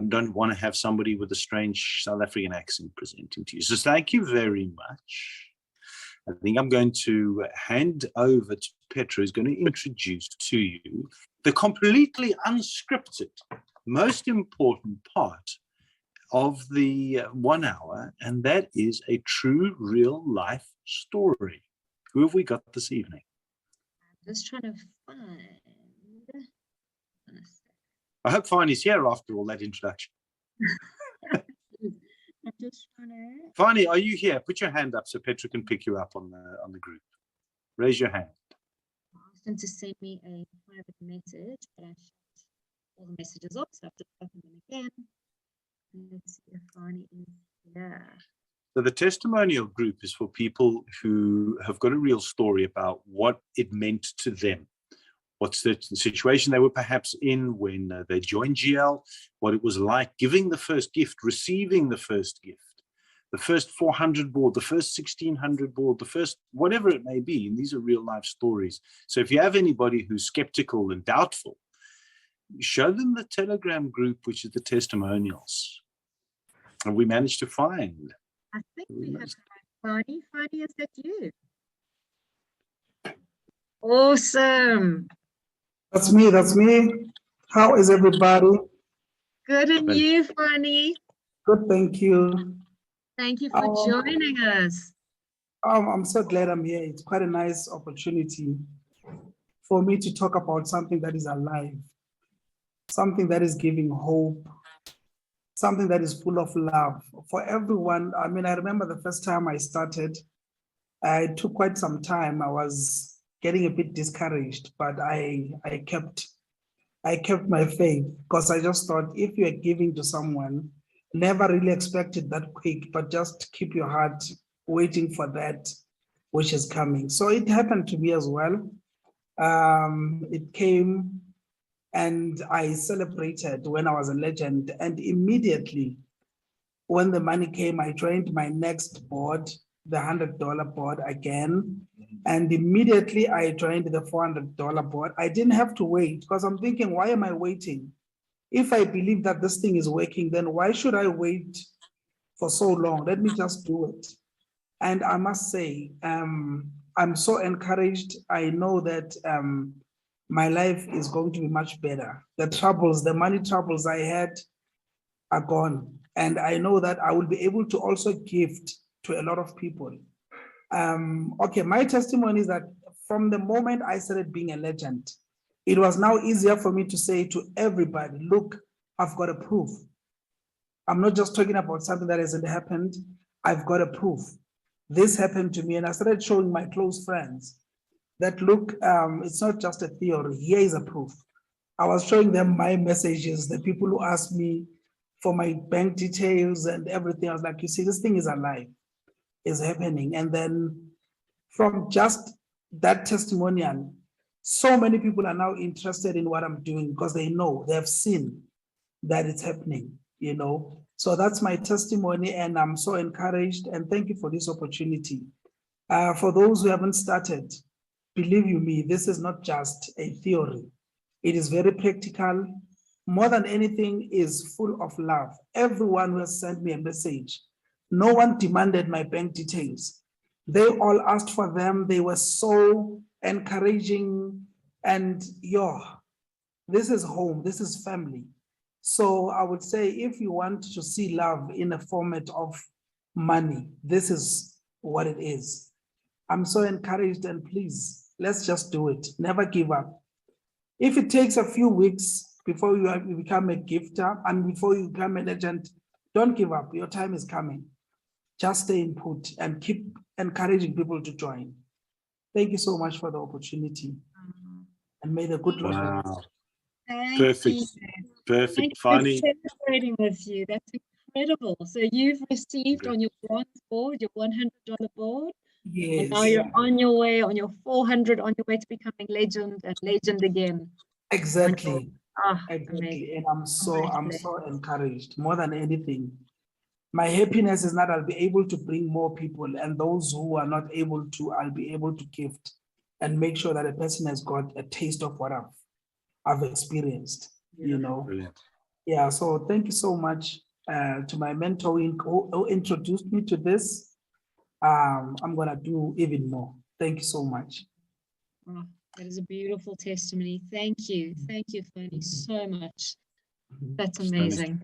don't want to have somebody with a strange South African accent presenting to you. So thank you very much. I think I'm going to hand over to Petra, who's going to introduce to you the completely unscripted, most important part of the 1 hour, and that is a true real life story. Who have we got this evening? I'm just trying to find. I hope Fani's here after all that introduction. I'm just trying to. Fani, are you here? Put your hand up so Petra can pick you up on the group. Raise your hand. I asked him to send me a private message, but I shut all the messages off, so I have to open them again. Let's see if Fani is here. So the testimonial group is for people who have got a real story about what it meant to them. What's the situation they were perhaps in when they joined GL, what it was like giving the first gift, receiving the first gift, the first 400 board, the first 1600 board, the first whatever it may be. And these are real life stories. So if you have anybody who's skeptical and doubtful, show them the Telegram group, which is the testimonials. And we managed to find. I think we have Fani. Fani, is that you? Awesome. That's me, that's me. How is everybody? Good, and you, Fani? Good, thank you. Thank you for joining us. I'm so glad I'm here. It's quite a nice opportunity for me to talk about something that is alive, something that is giving hope, something that is full of love for everyone. I mean, I remember the first time I started, it took quite some time. I was getting a bit discouraged, but I kept my faith, because I just thought, if you are giving to someone, never really expect it that quick, but just keep your heart waiting for that which is coming. So it happened to me as well. It came and I celebrated when I was a legend, and immediately when the money came, I joined my next board, the $100 board again. And immediately I joined the $400 board. I didn't have to wait, because I'm thinking, why am I waiting? If I believe that this thing is working, then why should I wait for so long? Let me just do it. And I must say, I'm so encouraged. I know that my life is going to be much better. The troubles, the money troubles I had are gone. And I know that I will be able to also gift to a lot of people. Okay, my testimony is that from the moment I started being a legend, it was now easier for me to say to everybody, look, I've got a proof. I'm not just talking about something that hasn't happened. I've got a proof. This happened to me, and I started showing my close friends that, look, it's not just a theory. Here is a proof. I was showing them my messages, the people who asked me for my bank details and everything. I was like, you see, this thing is alive. Is happening. And then from just that testimonial, so many people are now interested in what I'm doing, because they know, they have seen that it's happening. you know. So that's my testimony, and I'm so encouraged, and thank you for this opportunity. For those who haven't started, believe you me, this is not just a theory. It is very practical. More than anything, is full of love. Everyone who has sent me a message, no one demanded my bank details. They all asked for them. They were so encouraging, and this is home, this is family. So I would say, if you want to see love in a format of money, this is what it is. I'm so encouraged, and please, let's just do it. Never give up. If it takes a few weeks before you become a gifter and before you become an agent, don't give up. Your time is coming. Just stay in put and keep encouraging people to join. Thank you so much for the opportunity. And may the good Lord bless. Wow. Thank you. Perfect, Thank you Fani. for celebrating with you. That's incredible. So you've received on your bronze board, your $100 board. Yes. And now you're on your way, on your 400, on your way to becoming legend and legend again. Exactly. Amazing. Exactly. And I'm so encouraged more than anything. My happiness is that I'll be able to bring more people, and those who are not able to, I'll be able to gift and make sure that a person has got a taste of what I've experienced, you know. Brilliant. Yeah, so thank you so much to my mentor who introduced me to this. I'm gonna do even more. Thank you so much. Oh, that is a beautiful testimony. Thank you, Fani, so much. That's amazing.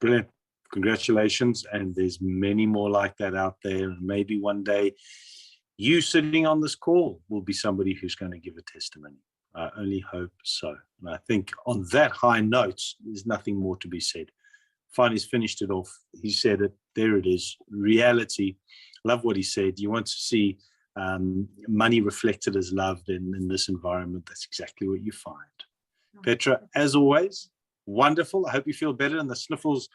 Brilliant. Congratulations. And there's many more like that out there. And maybe one day you sitting on this call will be somebody who's going to give a testimony. I only hope so. And I think on that high note, there's nothing more to be said. Fani's finished it off. He said it. There it is. Reality. Love what he said. You want to see money reflected as love in this environment. That's exactly what you find. Petra, as always, wonderful. I hope you feel better, and the sniffles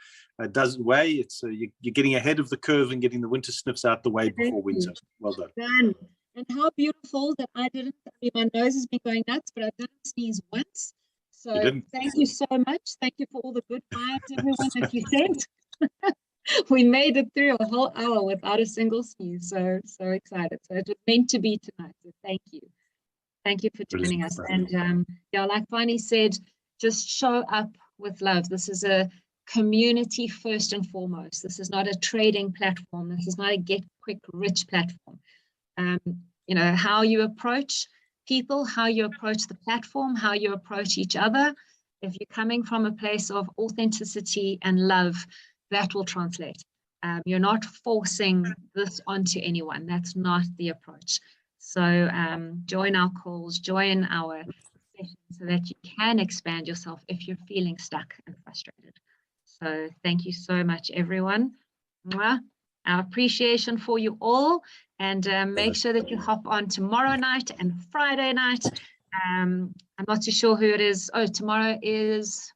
does away. It's you're getting ahead of the curve and getting the winter sniffs out the way before winter. Well done. And how beautiful that I didn't. I mean, my nose has been going nuts, but I didn't sneeze once. So thank you so much. Thank you for all the good vibes, everyone that you sent. We made it through a whole hour without a single sneeze. So excited. So it was meant to be tonight. So thank you. Thank you for joining us. And yeah, like Fani said, just show up with love. This is a community first and foremost. This is not a trading platform. This is not a get quick rich platform. You know, how you approach people, how you approach the platform, how you approach each other. If you're coming from a place of authenticity and love, that will translate. You're not forcing this onto anyone. That's not the approach. So join our calls, join our sessions so that you can expand yourself if you're feeling stuck and frustrated. So thank you so much, everyone. Mwah. Our appreciation for you all, and make sure that you hop on tomorrow night and Friday night. I'm not too sure who it is. Oh, tomorrow is,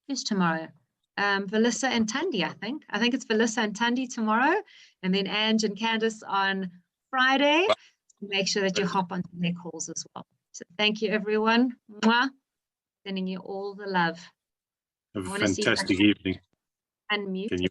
who's tomorrow? Valissa and Tandy, I think. I think it's Valissa and Tandy tomorrow, and then Ange and Candice on Friday. Make sure that you hop onto their calls as well. So thank you, everyone. Mwah. Sending you all the love. Have a fantastic evening. Unmute. Can you